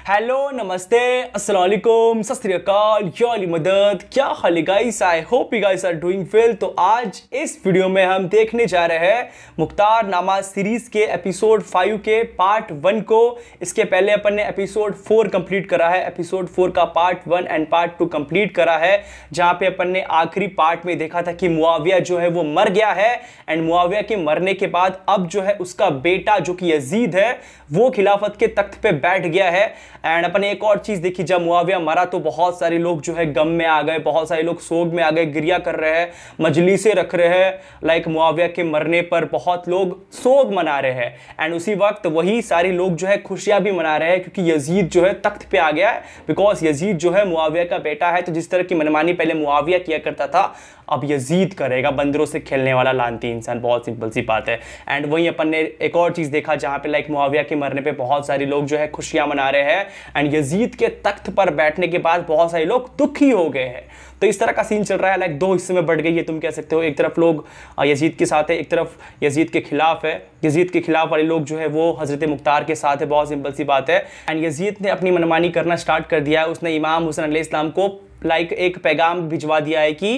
Hello नमस्ते अस्सलाम वालेकुम सत श्री अकाल या अली मदद। क्या हाल है guys? I hope you guys are doing well. तो आज इस वीडियो में हम देखने जा रहे हैं मुख्तार नामा सीरीज के एपिसोड 5 के पार्ट 1 को। इसके पहले अपन ने एपिसोड 4 कंप्लीट करा है। एपिसोड 4 का पार्ट 1 एंड पार्ट 2 कंप्लीट करा है, जहां पे अपन ने आखिरी पार्ट में देखा था कि मुआविया जो है वो मर गया है एंड मुआविया के मरने के बाद अब जो है उसका बेटा जो कि यजीद है वो खिलाफत के तख्त पे बैठ गया है। एंड अपन ने एक और चीज देखी, जब मुआविया मरा तो बहुत सारे लोग जो है गम में आ गए, बहुत सारे लोग सोग में आ गए, गिरिया कर रहे हैं, मजलिसें रख रहे हैं। लाइक मुआविया के मरने पर बहुत लोग सोग मना रहे हैं एंड उसी वक्त वही सारे लोग जो है खुशियां भी मना रहे हैं क्योंकि यजीद जो है तख्त पे आ गया है। बिकॉज यजीद जो है मुआविया का बेटा है, तो जिस तरह की मनमानी पहले मुआविया किया करता था अब यजीद करेगा, बंदरों से खेलने वाला लानती इंसान। बहुत सिंपल सी बात है। एंड वहीं अपन ने एक और चीज देखा जहां पे लाइक मुआविया के मरने पे बहुत सारे लोग जो है खुशियां मना रहे हैं एंड यजीद के तख्त पर बैठने के बाद बहुत सारे लोग दुखी हो गए हैं। तो इस तरह का सीन चल रहा है। लाइक दो हिस्से में बढ़ गई है, तुम कह सकते हो। एक तरफ लोग यजीद के साथ है, एक तरफ यजीद के खिलाफ है। यजीद के खिलाफ वाले लोग जो है वो हजरत मुख्तार के साथ है। बहुत सिंपल सी बात है। एंड यजीद ने अपनी मनमानी करना स्टार्ट कर दिया है। उसने इमाम हुसैन अलैहिस्सलाम को लाइक एक पैगाम भिजवा दिया है कि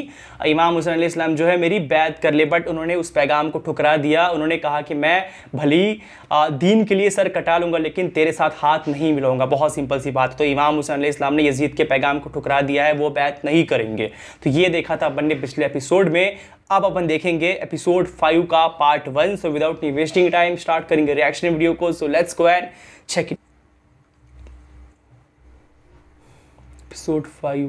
इमाम हुसैन अलैहिस्सलाम जो है मेरी बैत कर ले, बट उन्होंने उस पैगाम को ठुकरा दिया। उन्होंने कहा कि मैं भली दीन के लिए सर कटा लूंगा लेकिन तेरे साथ हाथ नहीं मिलाऊंगा। बहुत सिंपल सी बात है। तो इमाम हुसैन अलैहिस्सलाम ने यजीद के पैगाम को ठुकरा दिया है, वो बैत नहीं करेंगे। तो ये देखा था अपन ने पिछले एपिसोड में। अब अपन देखेंगे एपिसोड 5 का part 1। So without any wasting time start करेंगे रिएक्शन वीडियो को। So let's go and check it. Episode 5।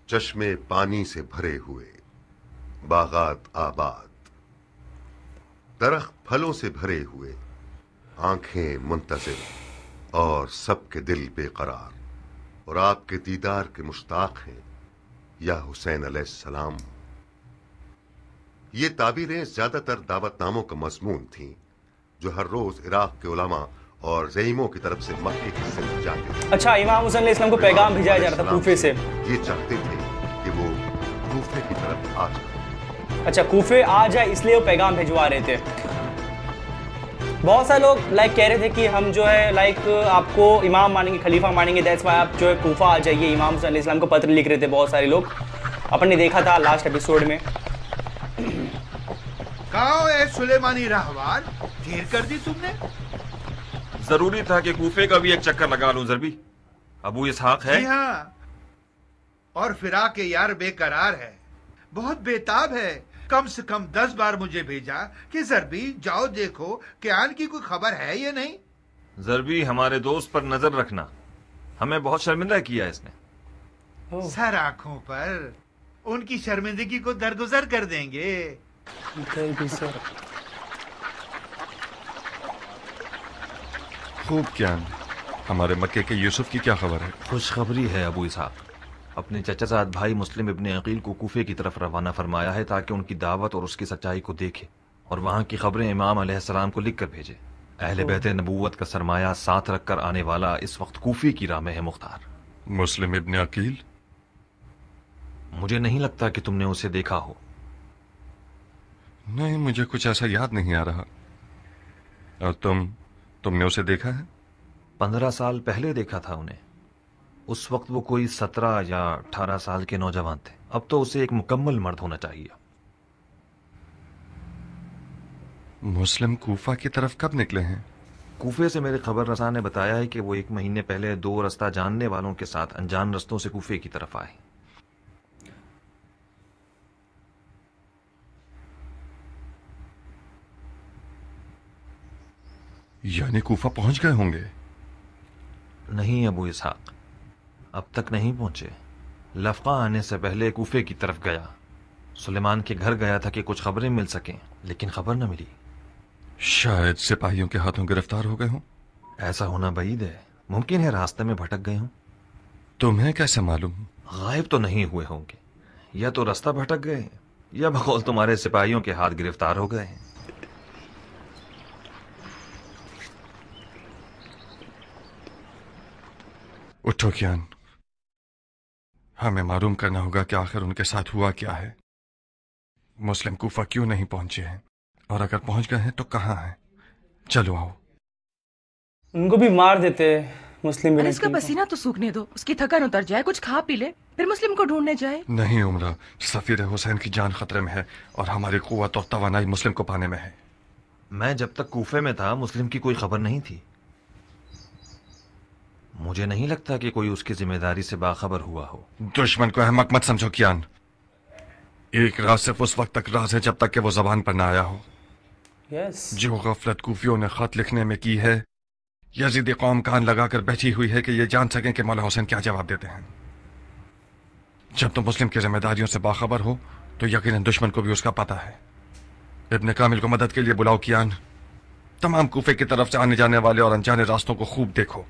चश्मे पानी से भरे हुए, बागात आबाद, दरख्त फलों से भरे हुए, आंखें मुंतज़िर और सबके दिल बेकरार, और आपके दीदार के मुश्ताक हैं या हुसैन अलैहिस्सलाम। ये ताबीरें ज्यादातर दावतनामों का मजमून थीं जो हर रोज इराक के उलमा और ज़ईमों की तरफ से मक्के की सिंध जाते थे। अच्छा, इमाम हुसैन अलैहिस्सलाम को पैगाम भेजा जा रहा था कूफे से। ये चाहते थे कि वो कूफे की तरफ आ जाए। अच्छा, कूफे आ जाए इसलिए वो पैगाम भिजवा रहे थे। बहुत सारे लोग लाइक कह रहे थे कि हम जो है लाइक आपको इमाम मानेंगे, खलीफा मानेंगे, दैट्स व्हाई आप जो है कूफा आ जाइए। इमाम हुसैन अलैहिस्सलाम को पत्र लिख रहे थे बहुत सारे लोग। अपन ने देखा था लास्ट एपिसोड में। कहाँ है सुलेमानी रहवार? देर कर दी तुमने। जरूरी था कि कूफे का भी एक चक्कर लगा लूं जरबी। अबू इसहाक है? हाँ, और फिराक के यार बेकरार है, बहुत बेताब है। कम से कम 10 बार मुझे भेजा कि जरबी जाओ देखो कि आन की कोई खबर है या नहीं। जरबी, हमारे दोस्त पर नजर रखना, हमें बहुत शर्मिंदा किया इसने। सर आंखों पर उनकी शर्मिंदगी को दरगुजर कर देंगे। खूब क्या हमारे मक्के के यूसुफ की क्या खबर है? खुशखबरी है अबू इसहाक। अपने चचाजाद भाई मुस्लिम इब्ने अकील को कूफे की तरफ रवाना फरमाया है ताकि उनकी दावत और उसकी सच्चाई को देखे और वहाँ की खबरें इमाम अलैहिस्सलाम को लिख कर भेजे। अहले बैत नबूवत का सरमाया साथ रखकर आने वाला इस वक्त कूफे की राह में है मुख्तार। मुस्लिम इब्ने अकील? मुझे नहीं लगता कि तुमने उसे देखा हो। नहीं, मुझे कुछ ऐसा याद नहीं आ रहा। और तुमने उसे देखा है? 15 साल पहले देखा था उन्हें। उस वक्त वो कोई 17 या 18 साल के नौजवान थे। अब तो उसे एक मुकम्मल मर्द होना चाहिए। मुस्लिम कूफा की तरफ कब निकले हैं? कूफे से मेरे खबर रसा ने बताया है कि वो 1 महीने पहले 2 रास्ता जानने वालों के साथ अनजान रस्तों से कूफे की तरफ आए। यानी कूफा पहुंच गए होंगे? नहीं अबू इसहाक, अब तक नहीं पहुंचे। लफका आने से पहले कूफे की तरफ गया। सुलेमान के घर गया था कि कुछ खबरें मिल सकें, लेकिन खबर न मिली। शायद सिपाहियों के हाथों गिरफ्तार हो गए हों। ऐसा होना बईद है। मुमकिन है रास्ते में भटक गए हों। तुम्हें कैसे मालूम? गायब तो नहीं हुए होंगे, या तो रास्ता भटक गए या बकौल तुम्हारे सिपाहियों के हाथ गिरफ्तार हो गए हैं। उठो कियान, हमें मालूम करना होगा कि आखिर उनके साथ हुआ क्या है। मुस्लिम कूफा क्यों नहीं पहुंचे हैं, और अगर पहुंच गए हैं तो कहां हैं? चलो आओ। उनको भी मार देते मुस्लिम बिन अरे इसका अकील को। पसीना तो सूखने दो, उसकी थकान उतर जाए, कुछ खा पी ले, फिर मुस्लिम को ढूंढने जाए। नहीं उमरा, सफीर हुसैन की जान खतरे में है और हमारी कुव्वत और तवानाई मुस्लिम को पाने में है। मैं जब तक कूफे में था मुस्लिम की कोई खबर नहीं थी। मुझे नहीं लगता कि कोई उसकी जिम्मेदारी से बाखबर हुआ हो। दुश्मन को अहमक मत समझो कियान। एक राज सिर्फ उस वक्त तक राज है जब तक कि वो जबान पर ना आया हो। यस। जो गफलत कूफियों ने खत लिखने में की है, यजीदी कौम कान लगाकर बैठी हुई है कि ये जान सकें कि मौला हुसैन क्या जवाब देते हैं। जब तुम मुस्लिम की जिम्मेदारियों से बाखबर हो तो यकीनन दुश्मन को भी उसका पता है। इब्ने कामिल को मदद के लिए बुलाओ कियान। तमाम कूफे की तरफ से आने जाने वाले और अनजाने रास्तों को खूब देखो।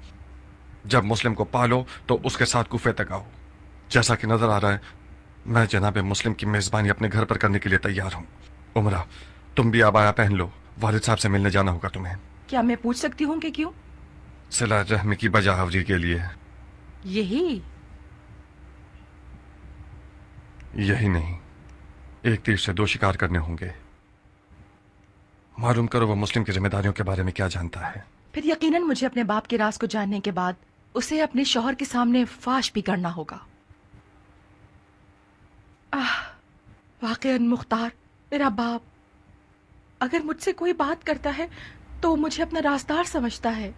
जब मुस्लिम को पालो तो उसके साथ कूफे तक आओ। जैसा कि नजर आ रहा है, मैं जनाब मुस्लिम की मेजबानी अपने घर पर करने के लिए तैयार हूँ। उमरा, तुम भी आबाया पहन लो, वालिद साहब से मिलने जाना होगा तुम्हें। क्या मैं पूछ सकती हूँ कि क्यों? सिला रहमी की बजा हावरी के लिए। यही नहीं, एक तीर से दो शिकार करने होंगे। मालूम करो वो मुस्लिम की जिम्मेदारियों के बारे में क्या जानता है। फिर यकीनन मुझे अपने बाप के राज को जानने के बाद उसे अपने शौहर के सामने फाश भी करना होगा। वाकईन मुख्तार, मेरा बाप अगर मुझसे कोई बात करता है तो वो मुझे अपना राजदार समझता है,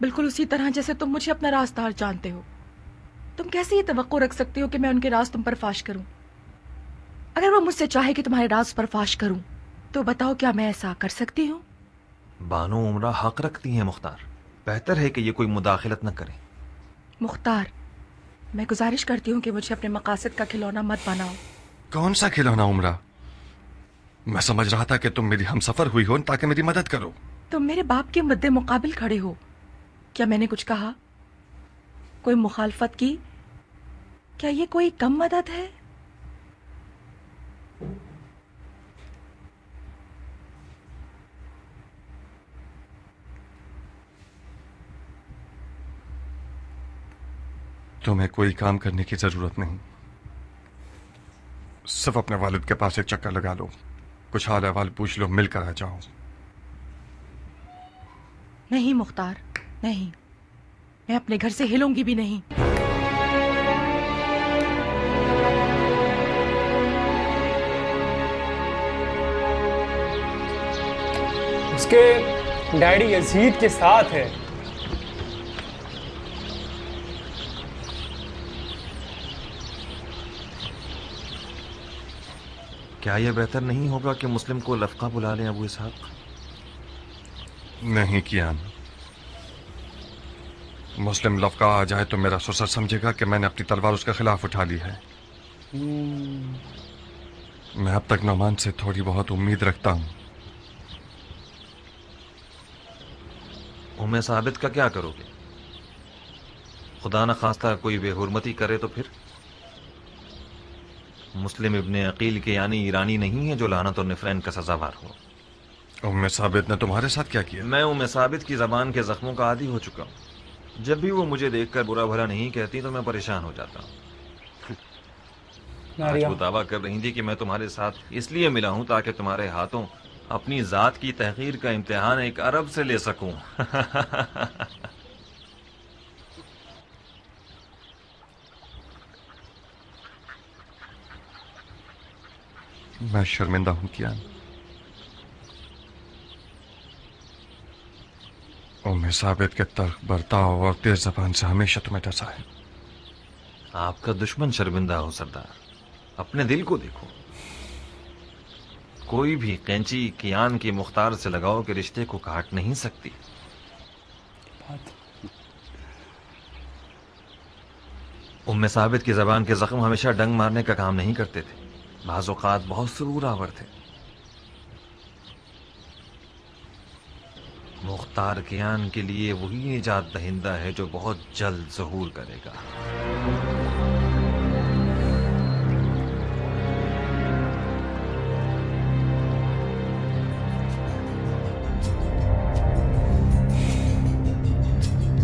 बिल्कुल उसी तरह जैसे तुम मुझे अपना राजदार जानते हो। तुम कैसे ये तवक्को रख सकते हो कि मैं उनके राज तुम पर फाश करूं? अगर वो मुझसे चाहे कि तुम्हारे राज पर फाश करूं तो बताओ, क्या मैं ऐसा कर सकती हूँ? बानो उमरा हक रखती हैं मुख्तार। बेहतर है कि ये कोई मुदाखलत न करे। मुख्तार, मैं गुजारिश करती हूँ कि मुझे अपने मकासद का खिलौना मत बनाओ। कौन सा खिलौना उमरा? मैं समझ रहा था कि तुम मेरी हमसफर हुई हो ताकि मेरी मदद करो। तुम मेरे बाप के मद्दे मुकाबिल खड़े हो। क्या मैंने कुछ कहा? कोई मुखालफत की? क्या ये कोई कम मदद है? तुम्हें कोई काम करने की जरूरत नहीं, सिर्फ अपने वालिद के पास एक चक्कर लगा लो, कुछ हाल अहवाल पूछ लो, मिलकर आ जाओ। नहीं मुख्तार, नहीं, मैं अपने घर से हिलूंगी भी नहीं। उसके डैडी यजीद के साथ है। क्या यह बेहतर नहीं होगा कि मुस्लिम को लफका बुला लें अबू इसहाक? नहीं कियान, मुस्लिम लफका आ जाए तो मेरा ससुर समझेगा कि मैंने अपनी तलवार उसके खिलाफ उठा ली है। मैं अब तक नौमान से थोड़ी बहुत उम्मीद रखता हूं। उम्मे साबित का क्या करोगे? खुदा न खास्ता कोई बेहुरमती करे तो फिर? मुस्लिम इब्ने अकील के यानी ईरानी नहीं है जो लानत और निफरैन का सजावार हो। उम्मे साबित ने तुम्हारे साथ क्या किया? मैं उम्मे साबित की जबान के जख्मों का आदी हो चुका हूँ। जब भी वो मुझे देखकर बुरा भला नहीं कहती तो मैं परेशान हो जाता हूँ। आज वो दावा कर रही थी कि मैं तुम्हारे साथ इसलिए मिला हूं ताकि तुम्हारे हाथों अपनी जात की तहकीर का इम्तिहान एक अरब से ले सकूं। मैं शर्मिंदा हूं कियान। उम्मे साबित के तर्क, बर्ताव और तेज जबान से हमेशा तुम्हें डसा है। आपका दुश्मन शर्मिंदा हो सरदार, अपने दिल को देखो। कोई भी कैंची कियान की मुख्तार से लगाओ के रिश्ते को काट नहीं सकती। उम्मे साबित की जबान के जख्म हमेशा डंग मारने का काम नहीं करते थे, बाज़ औक़ात बहुत सुरूर आवर थे। मुख्तार कियान के लिए वही निजात दहिंदा है जो बहुत जल्द ज़हूर करेगा।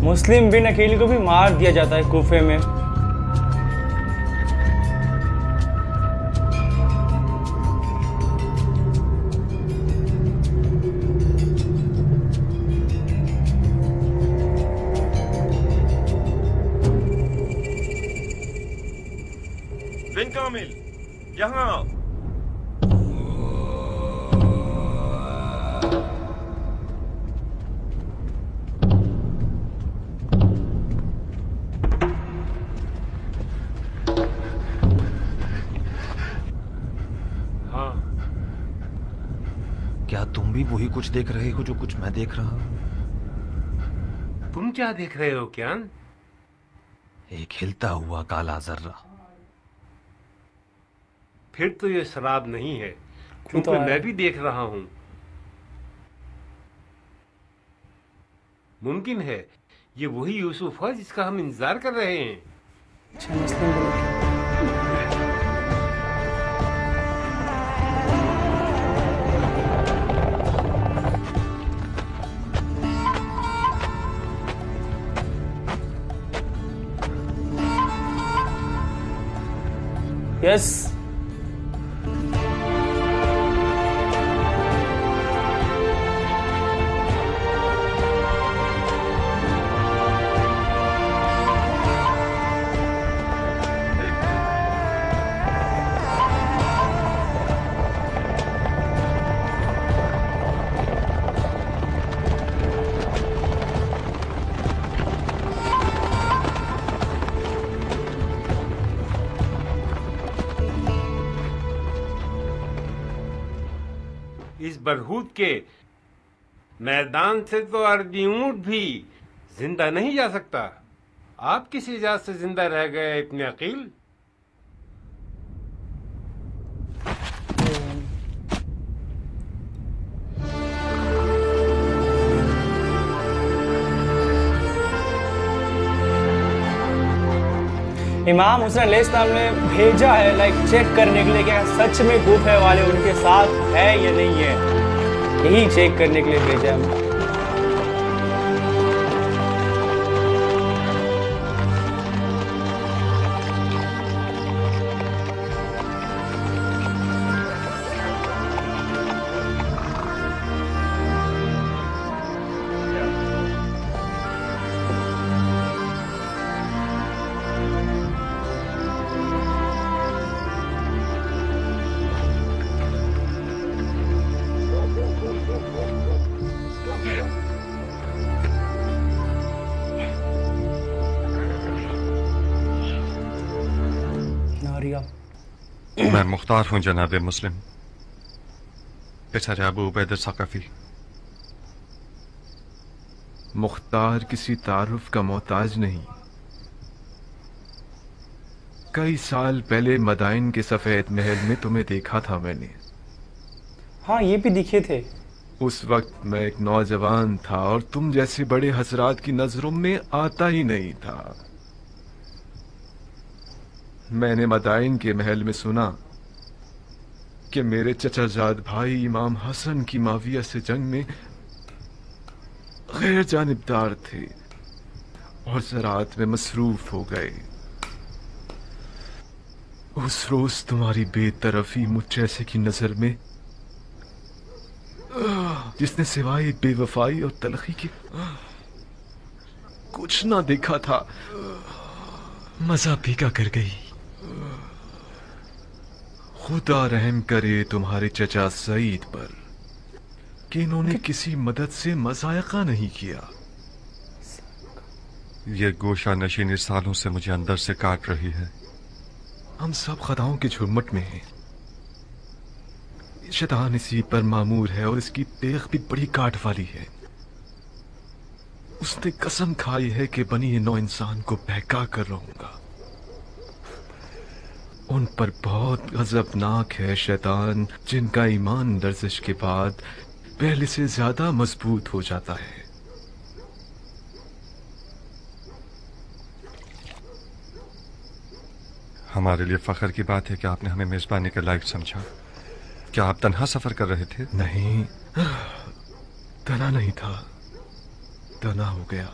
मुस्लिम बिन अकील को भी मार दिया जाता है कूफे में। कामिल, यहाँ आओ। हाँ, क्या तुम भी वही कुछ देख रहे हो जो कुछ मैं देख रहा हूं? तुम क्या देख रहे हो क्यान? एक हिलता हुआ काला जर्रा। फिर तो ये शराब नहीं है, तो क्योंकि है। मैं भी देख रहा हूं। मुमकिन है ये वही यूसुफ है जिसका हम इंतजार कर रहे हैं। अच्छा, मुस्लिम लोग हैं। यस, इस बरहूत के मैदान से तो अर्दी ऊंट भी जिंदा नहीं जा सकता। आप किस इजाजत से जिंदा रह गए इब्ने अकील? इमाम हुसैन अलैहिस्सलाम ने भेजा है लाइक चेक करने के लिए क्या सच में गुफे वाले उनके साथ है या नहीं है, यही चेक करने के लिए भेजा है। नारिया मैं मुख्तार हूं जनाब मुस्लिम, पिसर अबू उबैद सक़फ़ी। मुख्तार किसी तारुफ का मोहताज नहीं। कई साल पहले मदाइन के सफेद महल में तुम्हें देखा था मैंने। हाँ, ये भी दिखे थे। उस वक्त मैं एक नौजवान था और तुम जैसे बड़े हजरात की नजरों में आता ही नहीं था। मैंने मदाइन के महल में सुना कि मेरे चचाजाद भाई इमाम हसन की माविया से जंग में गैर जानिबदार थे और ज़राअत में मसरूफ हो गए। उस रोज तुम्हारी बेतरफी मुझ जैसे की नजर में, जिसने सिवाय बेवफाई और तलखी के कुछ ना देखा था, मजा फीका कर गई। खुदा रहम करे तुम्हारे चचा सईद पर कि इन्होंने किसी मदद से मजायका नहीं किया। ये गोशा नशीनी सालों से मुझे अंदर से काट रही है। हम सब खदाओं के झुरमुट में हैं। शैतान इसी पर मामूर है और इसकी तेग भी बड़ी काट वाली है। उसने कसम खाई है कि बनी नौ इंसान को बहका कर रहूंगा। उन पर बहुत गजबनाक है शैतान, जिनका ईमान लर्जिश के बाद पहले से ज्यादा मजबूत हो जाता है। हमारे लिए फख्र की बात है कि आपने हमें मेजबानी के लायक समझा। क्या आप तन्हा सफर कर रहे थे? नहीं, तना नहीं था, तना हो गया।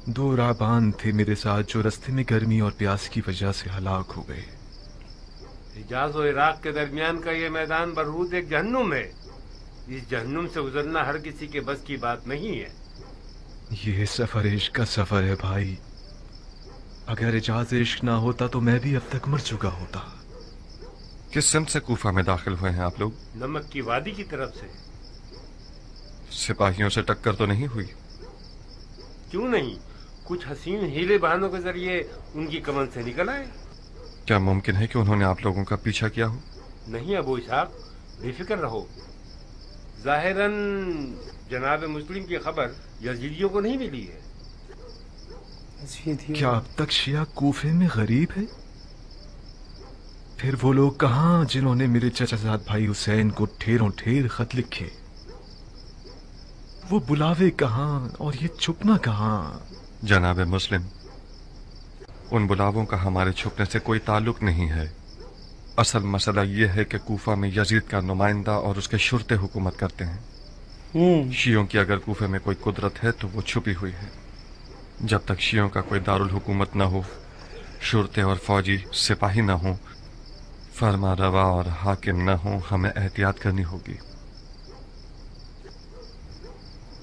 दो राहबान थे मेरे साथ जो रास्ते में गर्मी और प्यास की वजह से हलाक हो गए। हिजाज और इराक के दरमियान का ये मैदान बरहूत एक जहन्नुम है। इस जहन्नुम से गुजरना हर किसी के बस की बात नहीं है। ये सफर इश्क का सफर है भाई। अगर इजाज़ इश्क ना होता तो मैं भी अब तक मर चुका होता। किस सिमत से कूफा में दाखिल हुए हैं आप लोग? नमक की वादी की तरफ से। सिपाहियों से टक्कर तो नहीं हुई? क्यों नहीं, कुछ हसीन हीले बहानों के जरिए उनकी कमन से निकल आए। क्या मुमकिन है कि उन्होंने आप लोगों का पीछा किया हो? नहीं अबू इसहाक, बेफिक्र रहो। जाहिरन जनाब मुस्लिम की खबर यजीदियों को नहीं मिली है। क्या अब तक शिया कूफे में गरीब है? फिर वो लोग कहाँ जिन्होंने मेरे चचाजाद भाई हुसैन को ढेरों ढेर खत लिखे? वो बुलावे कहाँ और ये छुपना कहाँ? जनाब मुस्लिम, उन बुलावों का हमारे छुपने से कोई ताल्लुक नहीं है। असल मसला यह है कि कूफा में यजीद का नुमाइंदा और उसके शुरते हुकूमत करते हैं। शियों की अगर कूफे में कोई कुदरत है तो वो छुपी हुई है। जब तक शियों का कोई दारुल हुकूमत न हो, शुरते और फौजी सिपाही न हो, फरमा रवा और हाकिम न हो, हमें एहतियात करनी होगी।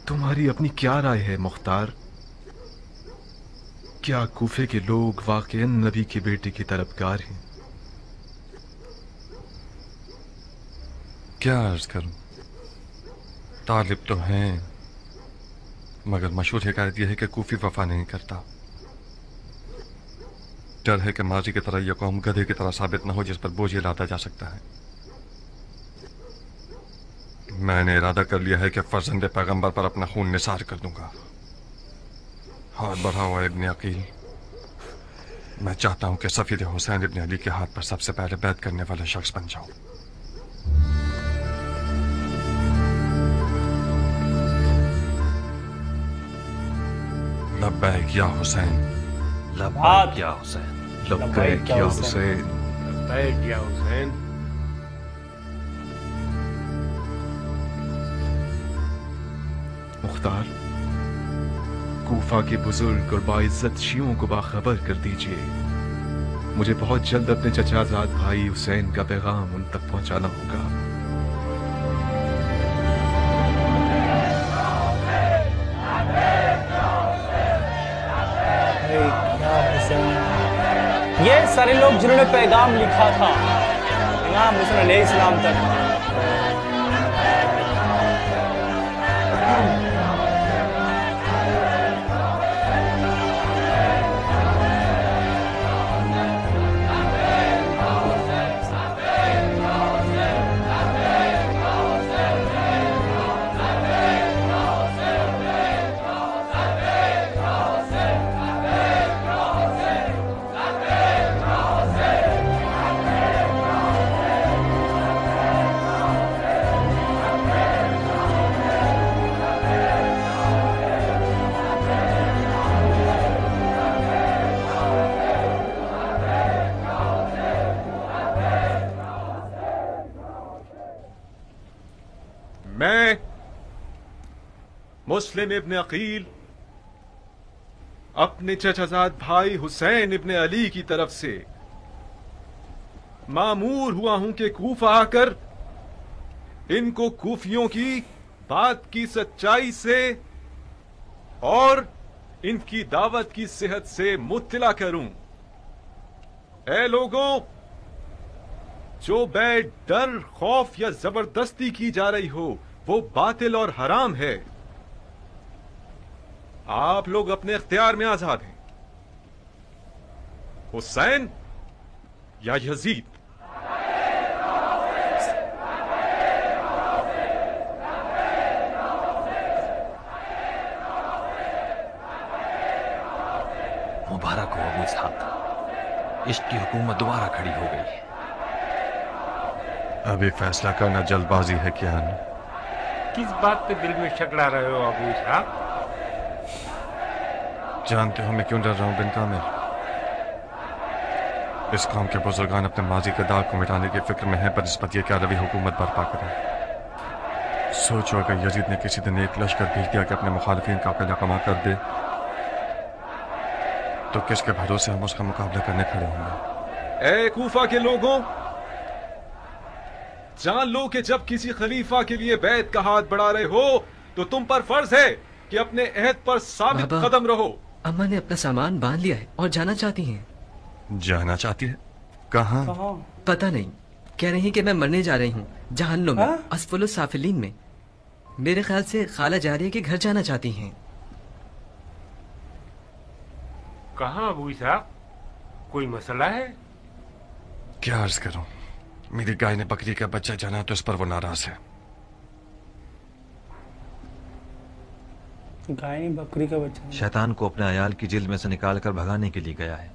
तुम्हारी अपनी क्या राय है मुख्तार? क्या कूफे के लोग वाकईन नबी के बेटे की तरफदार हैं? क्या अर्ज करूं, तालिब तो हैं, मगर मशहूर हिकायत यह है कि कूफी वफा नहीं करता। डर है कि माजी की तरह यह कौम गधे की तरह साबित न हो जिस पर बोझ लादा जा सकता है। मैंने इरादा कर लिया है कि फर्जंदे पैगंबर पर अपना खून निसार कर दूंगा। हाथ बढ़ाओ इब्न अकील, मैं चाहता हूं कि सफीद हुसैन इब्न अली के हाथ पर सबसे पहले बैत करने वाला शख्स बन जाऊं। लब्बैक या हुसैन, लब्बैक या हुसैन, लब्बैक या हुसैन, लब्बैक या हुसैन। मुख्तार, कूफा के बुजुर्ग और बाइज्जत शियों को बाखबर कर दीजिए। मुझे बहुत जल्द अपने चचाजाद भाई हुसैन का पैगाम उन तक पहुंचाना होगा। ये सारे लोग जिन्होंने पैगाम लिखा था इमाम हुसैन अलैहिस्सलाम तक। मैं मुस्लिम इब्न अकील अपने चचाजाद भाई हुसैन इब्न अली की तरफ से मामूर हुआ हूं कि कूफा आकर इनको कूफियों की बात की सच्चाई से और इनकी दावत की सेहत से मुत्तला करूं। ऐ लोगों, जो बैठ डर, खौफ या जबरदस्ती की जा रही हो वो बातिल और हराम है। आप लोग अपने इख्तियार में आजाद हैं। हुसैन या यजीद? मुबारक हो अबू इसहाक, इश्क की हुकूमत दोबारा खड़ी हो गई है। अभी फैसला करना जल्दबाजी है क्या? किस बात पे दिल में शक ला रहे हो अबू इसहाक? जानते हो मैं क्यों डर रहा हूं बिन कामिल? इस कौम के बुजुर्गान अपने माजी के दाग को मिटाने की फिक्र में है बनिस्बत ये कि अरबी हुकूमत बर्पा करें। सोचो अगर यजीद ने किसी दिन एक लश्कर भेज दिया कि अपने मुखालिफिन का किला कमा कर दे तो किसके भरोसे हम उसका मुकाबला करने खड़े होंगे? ए कूफा के लोगों, जान लो कि जब किसी खलीफा के लिए बैत का हाथ बढ़ा रहे हो तो तुम पर फर्ज है कि अपने अहद पर साबित कदम रहो। अम्मा ने अपना सामान बांध लिया है और जाना चाहती हैं। जाना चाहती है? कहाँ? कहाँ? पता नहीं, कह रही हैं कि मैं मरने जा रही हूँ जहन्नुम में, असफुलुस साफिलीन में। मेरे ख्याल से खाला जारिया के घर जाना चाहती हैं। कहाँ अबू इसहाक, कोई मसला है? क्या अर्ज करूं, मेरी गाय ने बकरी का बच्चा जाना तो इस पर वो नाराज है। गाय ने बकरी का बच्चा? शैतान को अपने अयाल की जिल्द में से निकालकर भगाने के लिए गया है।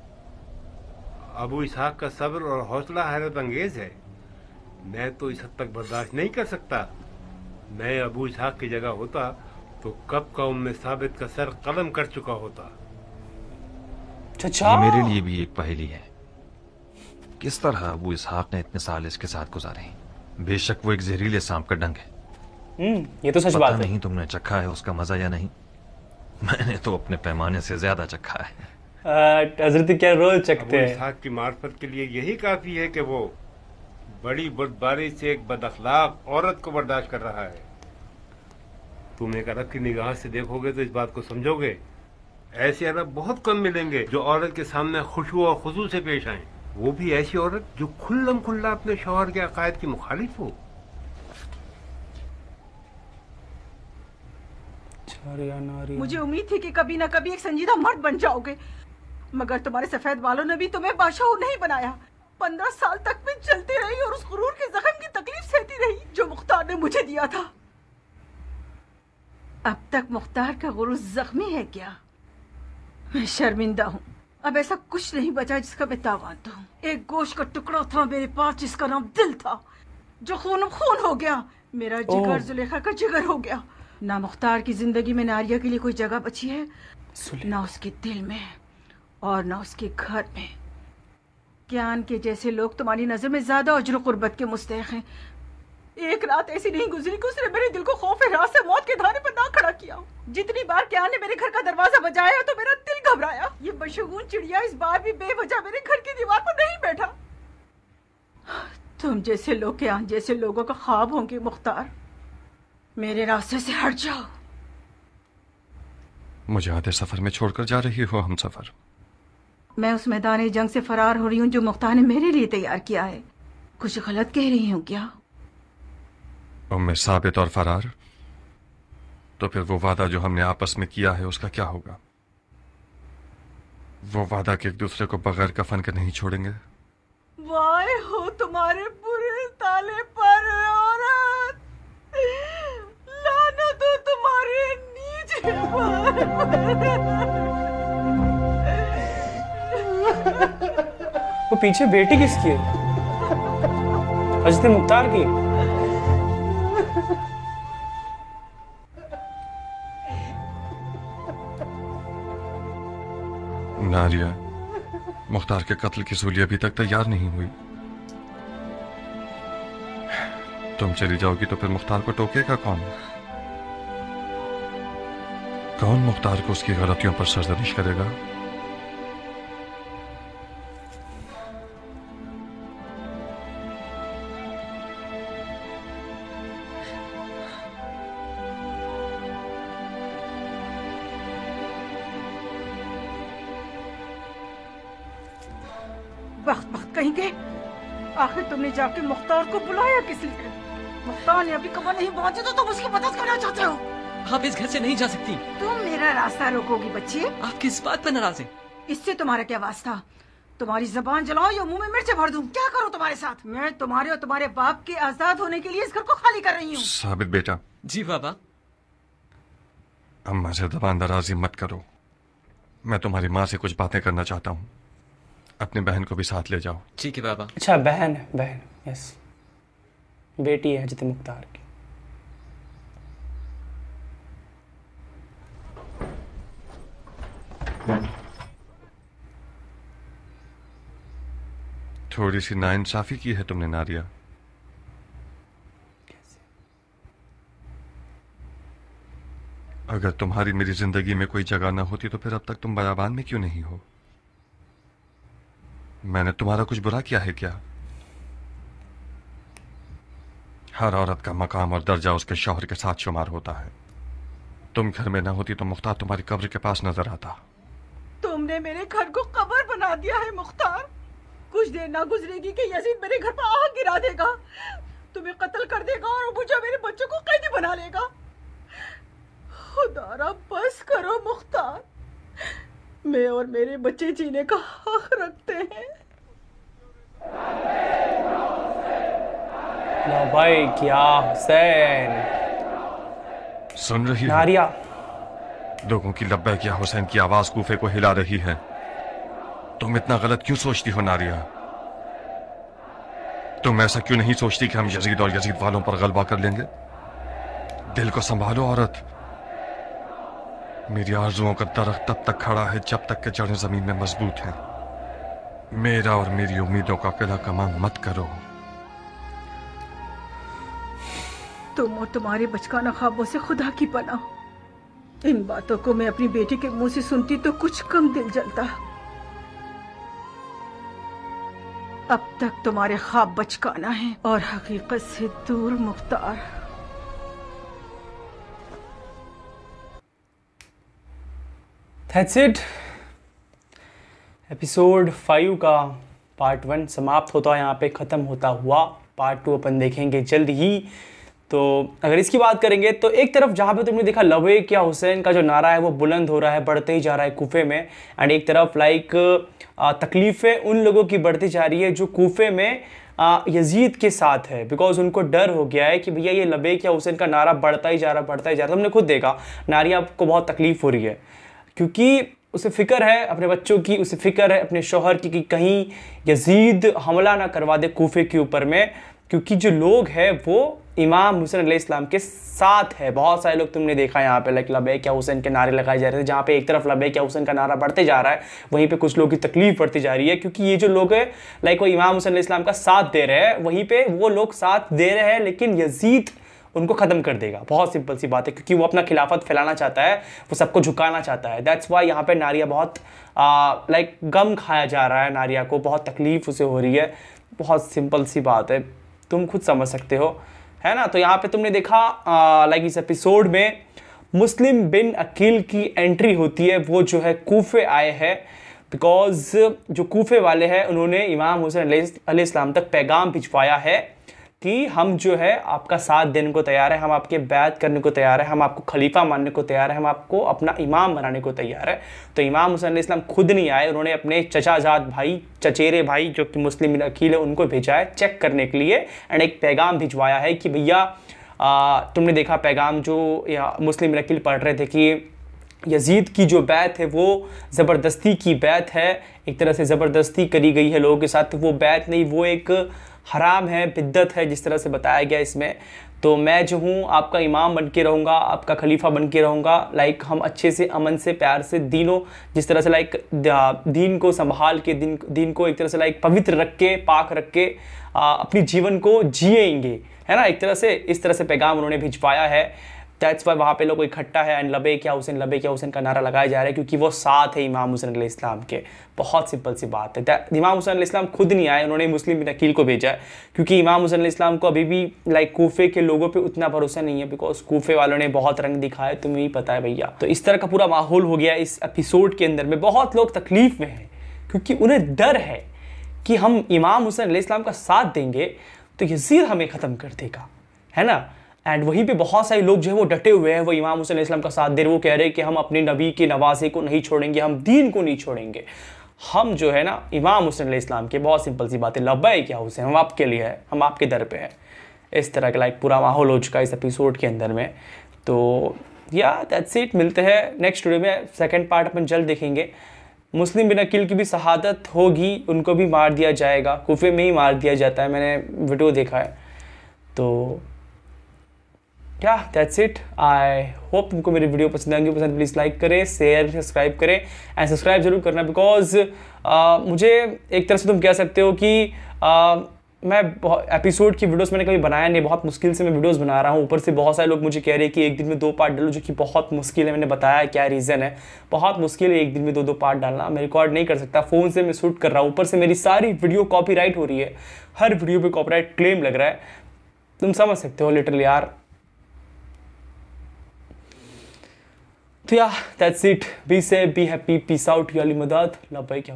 अबू इसहाक का सब्र और हौसला हैरत अंगेज है। मैं तो इस हद तक बर्दाश्त नहीं कर सकता। मैं अबू इसहाक की जगह होता तो कब का उम्मे साबित का सर कलम कर चुका होता। ये मेरे लिए भी एक पहेली है, किस तरह अबू इसहाक ने इतने साल इसके साथ गुजारे। बेशक वो एक जहरीले सांप का डंक है। ये तो सच बात है। नहीं तुमने चखा है उसका मजा या नहीं? मैंने तो अपने पैमाने से ज्यादा चखा है। हजरत क्या रोज चखते हैं। अबू इसहाक की मार्फत के लिए यही काफी है कि वो बड़ी बुर्दबारी से एक बदअखलाक औरत को बर्दाश्त कर रहा है। तुम एक अरब की निगाह से देखोगे तो इस बात को समझोगे। ऐसे अरब बहुत कम मिलेंगे जो औरत के सामने खुशू और खुजू से पेश आए, वो भी ऐसी औरत जो खुल्लम खुल्ला अपने शौहर के अकायद की मुखालिफ हो। मुझे उम्मीद थी कि कभी ना कभी एक संजीदा मर्द बन जाओगे, मगर तुम्हारे सफेद बालों ने भी तुम्हें बादशाह नहीं बनाया। 15 साल तक मैं चलती रही और उस गुरूर के जख्म की तकलीफ सहती रही जो मुख्तार ने मुझे दिया था। अब तक मुख्तार का गुरूर जख्मी है क्या? मैं शर्मिंदा हूँ। अब ऐसा कुछ नहीं बचा जिसका मैं तावान दूं। एक गोश्त का टुकड़ा था मेरे पास जिसका नाम दिल था, जो खून खून हो गया। मेरा जिगर जुलेखा का जिगर हो गया। ना मुख्तार की जिंदगी में नारिया के लिए कोई जगह बची है, ना उसके दिल में और ना उसके घर में। ज्ञान के जैसे लोग तुम्हारी नजर में ज्यादा अजर कुर्बत के मुस्तहिक हैं। एक रात ऐसी नहीं गुजरी कि उसने मेरे दिल को खौफ रात से मौत के धारे पर ना खड़ा किया। जितनी बार ज्ञान ने मेरे घर का दरवाजा बजाया तो मेरा दिल घबराया। ये बशगुन चिड़िया इस बार भी बेवजह मेरे घर की दीवार पर नहीं बैठा। तुम जैसे लोग ज्ञान जैसे लोगों का ख्वाब होंगे मुख्तार। मेरे रास्ते से हट जाओ। मुझे आधे सफर में छोड़कर जा रही हो हम सफर? मैं उस मैदान जंग से फरार हो रही हूँ जो मुख्तार ने मेरे लिए तैयार किया है। कुछ गलत कह रही हूँ क्या? उम्मे साबित और फरार? तो फिर वो वादा जो हमने आपस में किया है उसका क्या होगा? वो वादा कि एक दूसरे को बगैर कफन के नहीं छोड़ेंगे। वाह हो तुम्हारे बुरे ताले पर औरत, लानत हो तुम्हारे नीच वो पीछे बेटी किसकी है? हजरत मुख्तार की। नारिया, मुख्तार के कत्ल की सूली अभी तक तैयार नहीं हुई। तुम चली जाओगी तो फिर मुख्तार को टोकेगा कौन? कौन मुख्तार को उसकी गलतियों पर सरजनिश करेगा? बख्त कहीं के, आखिर तुमने जाके मुख्तार को बुलाया किस लिए? मुख्तार ने अभी कमर नहीं पहुंची तो तुम उसकी मदद करना चाहते हो? आप इस घर से नहीं जा सकती। तुम मेरा रास्ता रोकोगी बच्चे? आप किस बात पर नाराज हैं? इससे तुम्हारा क्या वास्ता? तुम्हारी जबान जलाओ या मुंह में मिर्च भर दूं? क्या करूं तुम्हारे साथ? मैं तुम्हारे और तुम्हारे बाप के आजाद होने के लिए इस घर को खाली कर रही हूँ। साबित बेटा। जी बाबा। अम्मा से जबान दराजी मत करो। मैं तुम्हारी माँ से कुछ बातें करना चाहता हूँ। अपनी बहन को भी साथ ले जाओ। ठीक है बाबा। अच्छा बहन है, बहन, यस, बेटी है हजरत मुख्तार की। थोड़ी सी नाइंसाफी की है तुमने नारिया। अगर तुम्हारी मेरी जिंदगी में कोई जगह ना होती तो फिर अब तक तुम बयाबान में क्यों नहीं हो? मैंने तुम्हारा कुछ बुरा किया है क्या? हर औरत का मकाम और दर्जा उसके शौहर के साथ शुमार होता है। तुम घर में ना होती तो मुख्तार तुम्हारी कब्र के पास नजर आता। तुमने मेरे घर को कब्र बना दिया है मुख्तार। कुछ देर ना गुजरेगी कि यजीद मेरे घर पर आग गिरा देगा, तुम्हें कत्ल कर देगा और मुझे मेरे बच्चों को कैदी बना लेगा। खुदारा बस करो मुख्तार, मैं और मेरे बच्चे जीने का हक रखते हैं। लो भाई क्या हुसैन। सुन रही हो? नारिया लोगों की लब्बैक या हुसैन की आवाज कूफे को हिला रही है। तुम इतना गलत क्यों सोचती हो नारिया? तुम ऐसा क्यों नहीं सोचती कि हम यजीद और यजीद वालों पर गलबा कर लेंगे? दिल को संभालो औरत। मेरी आरजुओं का दरख्त तब तक खड़ा है जब तक कि जड़ें जमीन में मजबूत हैं। मेरा और मेरी उम्मीदों का किला कमान मत करो। तुम और तुम्हारे बचकाना ख्वाबों से खुदा की पनाह। इन बातों को मैं अपनी बेटी के मुंह से सुनती तो कुछ कम दिल जलता। अब तक तुम्हारे ख्वाब बचकाना है और हकीकत से दूर मुख्तार। That's it. एपिसोड 5 का पार्ट 1 समाप्त होता है यहाँ पे, ख़त्म होता हुआ। पार्ट 2 अपन देखेंगे जल्द ही। तो अगर इसकी बात करेंगे तो एक तरफ जहाँ पे तुमने देखा लबैक या हुसैन का जो नारा है वो बुलंद हो रहा है, बढ़ते ही जा रहा है कूफे में। एंड एक तरफ तकलीफ़ें उन लोगों की बढ़ती जा रही है जो कूफे में यजीद के साथ है, बिकॉज उनको डर हो गया है कि भैया ये लबैक या हुसैन का नारा बढ़ता ही जा रहा, बढ़ता ही जा रहा। तुमने खुद देखा नारिया को बहुत तकलीफ़ हो रही है क्योंकि उसे फ़िक्र है अपने बच्चों की, उसे फ़िक्र है अपने शौहर की कि कहीं यजीद हमला ना करवा दे कूफे के ऊपर में, क्योंकि जो लोग हैं वो इमाम हुसैन अलैहिस्सलाम के साथ है। बहुत सारे लोग तुमने देखा यहाँ पे लबैक या हुसैन के नारे लगाए जा रहे थे। जहाँ पे एक तरफ लबैक या हुसैन का नारा बढ़ते जा रहा है, वहीं पे कुछ लोगों की तकलीफ बढ़ती जा रही है क्योंकि ये जो लोग हैं वो इमाम हुसैन अलैहिस्सलाम का साथ दे रहे हैं, वहीं पे वो लोग साथ दे रहे हैं लेकिन यजीद उनको ख़त्म कर देगा। बहुत सिंपल सी बात है, क्योंकि वो अपना खिलाफत फैलाना चाहता है, वो सबको झुकाना चाहता है। दैट्स वाई यहाँ पे नारिया बहुत गम खाया जा रहा है, नारिया को बहुत तकलीफ उसे हो रही है। बहुत सिंपल सी बात है, तुम खुद समझ सकते हो, है ना। तो यहाँ पे तुमने देखा इस एपिसोड में मुस्लिम बिन अकील की एंट्री होती है। वो जो है कूफे आए हैं बिकॉज जो कूफे वाले हैं उन्होंने इमाम हुसैन अलैहिस्सलाम तक पैगाम भिजवाया है कि हम जो है आपका साथ देने को तैयार है, हम आपके बैत करने को तैयार है, हम आपको खलीफा मानने को तैयार है, हम आपको अपना इमाम बनाने को तैयार है। तो इमाम हुसैन अलैहिस्सलाम खुद नहीं आए, उन्होंने अपने चचाजाद भाई, चचेरे भाई जो कि मुस्लिम बिन अकील है उनको भेजा है चेक करने के लिए। एंड एक पैगाम भिजवाया है कि भैया तुमने देखा पैगाम जो मुस्लिम बिन अकील पढ़ रहे थे कि यजीद की जो बैत है वो ज़बरदस्ती की बैत है, एक तरह से ज़बरदस्ती करी गई है लोगों के साथ। वो बैत नहीं, वो एक हराम है, बिद्दत है, जिस तरह से बताया गया इसमें। तो मैं जो हूँ आपका इमाम बन के रहूँगा, आपका खलीफा बन के रहूँगा। हम अच्छे से, अमन से, प्यार से, जिस तरह से दीन को संभाल के, दीन को एक तरह से पवित्र रख के, पाक रख के अपनी जीवन को जिएंगे, है ना। एक तरह से इस तरह से पैगाम उन्होंने भिजवाया है। दैट्स वाई वहाँ पे लोग इकट्ठा है एंड लबैक या हुसैन का नारा लगाया जा रहा है क्योंकि वो साथ है इमाम हुसैन अलैहिस्सलाम के। बहुत सिंपल सी बात है। इमाम हुसैन अलैहिस्सलाम खुद नहीं आए, उन्होंने मुस्लिम बिन अकील को भेजा है क्योंकि इमाम हुसैन अलैहिस्सलाम को अभी भी कूफे के लोगों पे उतना भरोसा नहीं है, बिकॉज कूफे वालों ने बहुत रंग दिखाए, तुम्हें ही पता है भैया। तो इस तरह का पूरा माहौल हो गया इस एपिसोड के अंदर में। बहुत लोग तकलीफ में हैं क्योंकि उन्हें डर है कि हम इमाम हुसैन अलैहिस्सलाम का साथ देंगे तो यजीद हमें ख़त्म कर देगा, है ना। एंड वहीं पे बहुत सारे लोग जो है वो डटे हुए हैं, वो इमाम हुसैन अलैहिस्सलाम का साथ दे रहे, वो कह रहे हैं कि हम अपने नबी के नवासे को नहीं छोड़ेंगे, हम दीन को नहीं छोड़ेंगे, हम जो है ना इमाम हुसैन अलैहिस्सलाम के। बहुत सिंपल सी बात है, लब्बैक या हुसैन, हम आपके लिए है, हम आपके दर पे हैं। इस तरह का पूरा माहौल हो चुका है इस एपिसोड के अंदर में। तो या दैट्स इट, मिलते हैं नेक्स्ट वीडियो में। सेकेंड पार्ट अपन जल्द देखेंगे। मुस्लिम बिन अकील की भी शहादत होगी, उनको भी मार दिया जाएगा, कूफे में ही मार दिया जाता है, मैंने वीडियो देखा है। तो या दैट्स इट। आई होप तुमको मेरी वीडियो पसंद आएंगी। पसंद प्लीज़ लाइक करें, शेयर, सब्सक्राइब करें एंड सब्सक्राइब जरूर करना, बिकॉज मुझे एक तरह से तुम कह सकते हो कि मैं एपिसोड की वीडियोस मैंने कभी बनाया नहीं, बहुत मुश्किल से मैं वीडियोस बना रहा हूँ। ऊपर से बहुत सारे लोग मुझे कह रहे हैं कि एक दिन में 2 पार्ट डालो, जो कि बहुत मुश्किल है। मैंने बताया क्या रीज़न है, बहुत मुश्किल है एक दिन में 2 पार्ट डालना। मैं रिकॉर्ड नहीं कर सकता, फ़ोन से मैं शूट कर रहा हूँ। ऊपर से मेरी सारी वीडियो कॉपीराइट हो रही है, हर वीडियो पर कॉपीराइट क्लेम लग रहा है। तुम समझ सकते हो लिटरली यार। तो या that's it, be safe, be happy, peace out, या अली मदद, लव बाय, क्या